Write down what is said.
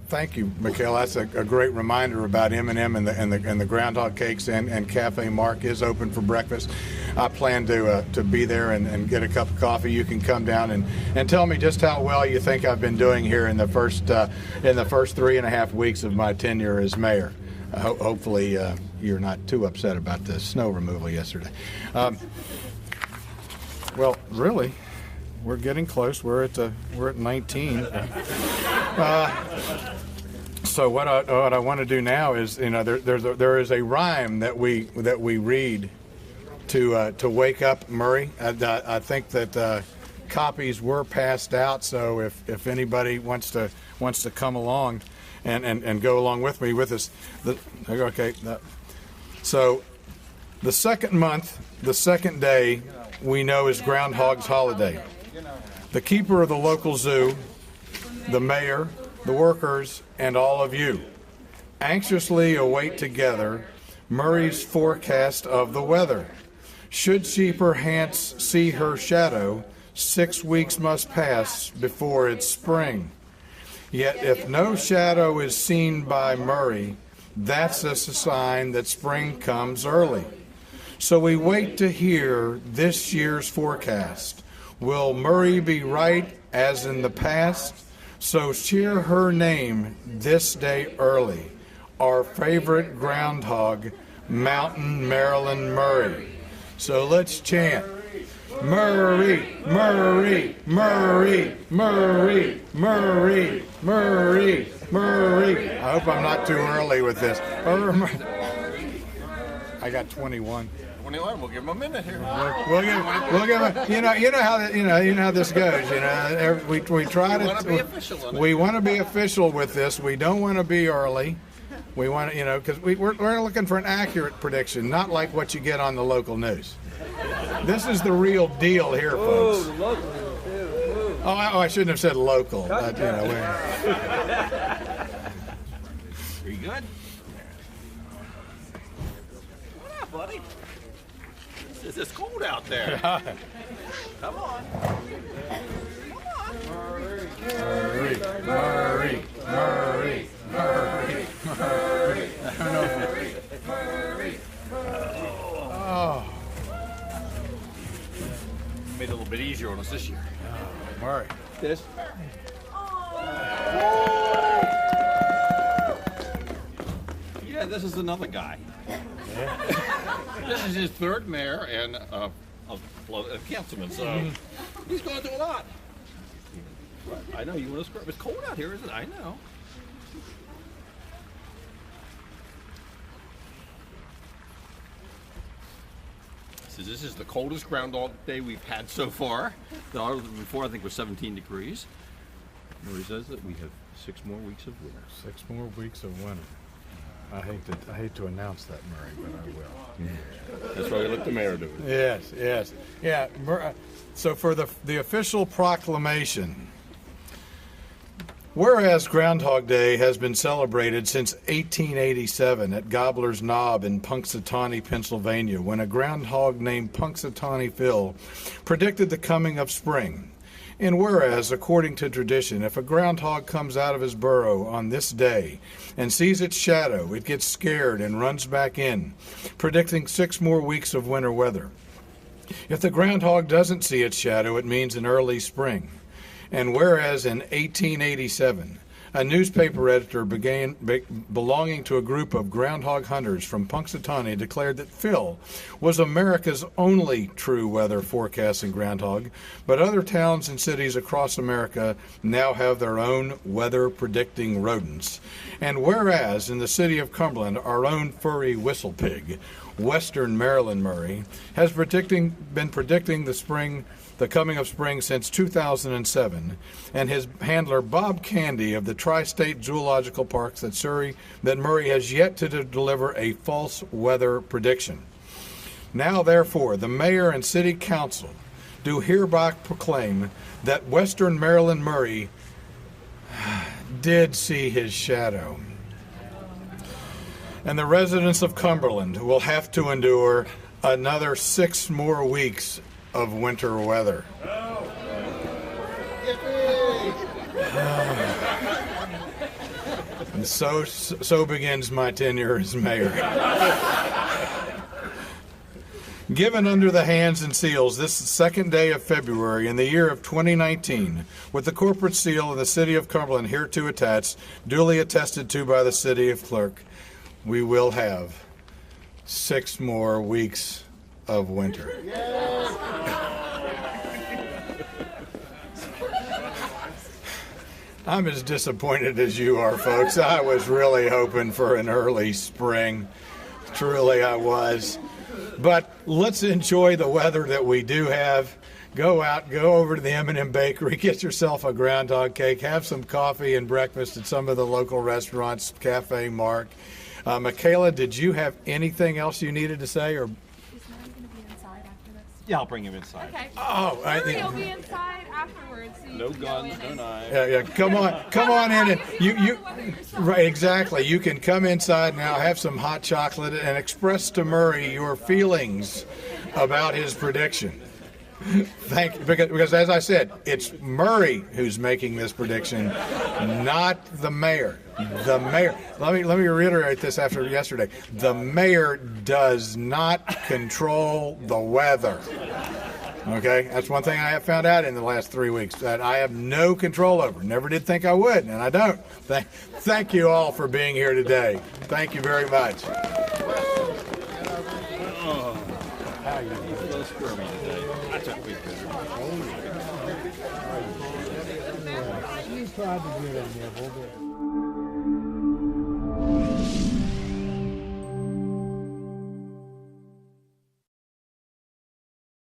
Thank you, Mikhail. That's a great reminder about M&M and the groundhog cakes, and Cafe Mark is open for breakfast. I plan to be there and get a cup of coffee. You can come down and tell me just how well you think I've been doing here in the first 3.5 weeks of my tenure as mayor. Hopefully you're not too upset about the snow removal yesterday. Well, really, we're getting close. We're at 19. So what I want to do now is, there is a rhyme that we read to wake up Murray. I think that copies were passed out. So if anybody wants to come along and go along with me with this, okay. So the second month, the second day, we know is Groundhog's holiday. The keeper of the local zoo, the mayor, the workers, and all of you anxiously await together Murray's forecast of the weather. Should she perchance see her shadow, 6 weeks must pass before it's spring. Yet if no shadow is seen by Murray, that's a sign that spring comes early. So we wait to hear this year's forecast. Will Murray be right as in the past? So cheer her name this day early. Our favorite groundhog, Mountain Maryland Murray. So let's chant. Murray, Murray, Murray, Murray, Murray, Murray, Murray. I hope I'm not too early with this. I got 21. 21. We'll give him a minute here. We'll give him. You know how this goes. We try to. We want to be official with this. We don't want to be early. We want to, because we're looking for an accurate prediction, not like what you get on the local news. This is the real deal here, folks. I shouldn't have said local. Are you good? What up, buddy? It's cold out there. Come on. Murray, Murray, Murray, Murray, Murray, Murray. I don't know. Murray. Oh. Made it a little bit easier on us this year. Murray. This. Yeah, this is another guy. This is his third mayor and a councilman, so he's going through a lot. I know, you want to scrub. It's cold out here, isn't it? I know. So this is the coldest Groundhog Day we've had so far. The other before, I think, was 17 degrees. Murray says that we have 6 more weeks of winter. 6 more weeks of winter. I hate to announce that, Murray, but I will. Yeah. That's why we let the mayor do it. Yes. Yeah. So for the official proclamation, whereas Groundhog Day has been celebrated since 1887 at Gobbler's Knob in Punxsutawney, Pennsylvania, when a groundhog named Punxsutawney Phil predicted the coming of spring. And whereas, according to tradition, if a groundhog comes out of his burrow on this day and sees its shadow, it gets scared and runs back in, predicting 6 more weeks of winter weather. If the groundhog doesn't see its shadow, it means an early spring. And whereas in 1887, a newspaper editor belonging to a group of groundhog hunters from Punxsutawney declared that Phil was America's only true weather forecasting groundhog, but other towns and cities across America now have their own weather predicting rodents. And whereas in the city of Cumberland, our own furry whistle pig, Western Maryland Murray, has been predicting the coming of spring since 2007, and his handler Bob Candy of the Tri-State Zoological Parks that Murray has yet to deliver a false weather prediction. Now, therefore, the mayor and city council do hereby proclaim that Western Maryland Murray did see his shadow. And the residents of Cumberland will have to endure another 6 more weeks of winter weather. And so begins my tenure as mayor. Given under the hands and seals this second day of February in the year of 2019, with the corporate seal of the city of Cumberland hereto attached, duly attested to by the city of clerk, we will have 6 more weeks of winter. I'm as disappointed as you are, folks. I was really hoping for an early spring. Truly, I was. But let's enjoy the weather that we do have. Go out, go over to the M&M Bakery, get yourself a groundhog cake, have some coffee and breakfast at some of the local restaurants, Cafe Mark. Michaela, did you have anything else you needed to say? Or Is Mary going to be inside after this? Yeah, I'll bring him inside. Okay. oh, He'll be inside afterwards. So you No can go guns, in no and- knives. yeah, come on in, and you right, exactly. You can come inside now, have some hot chocolate, and express to Murray your feelings about his prediction. Because as I said, it's Murray who's making this prediction, not the mayor. The mayor. Let me reiterate this after yesterday. The mayor does not control the weather. Okay, that's one thing I have found out in the last 3 weeks that I have no control over. Never did think I would, and I don't. Thank you all for being here today. Thank you very much. How you doing? A little squirmy today. I took me You tried to get in there a little bit.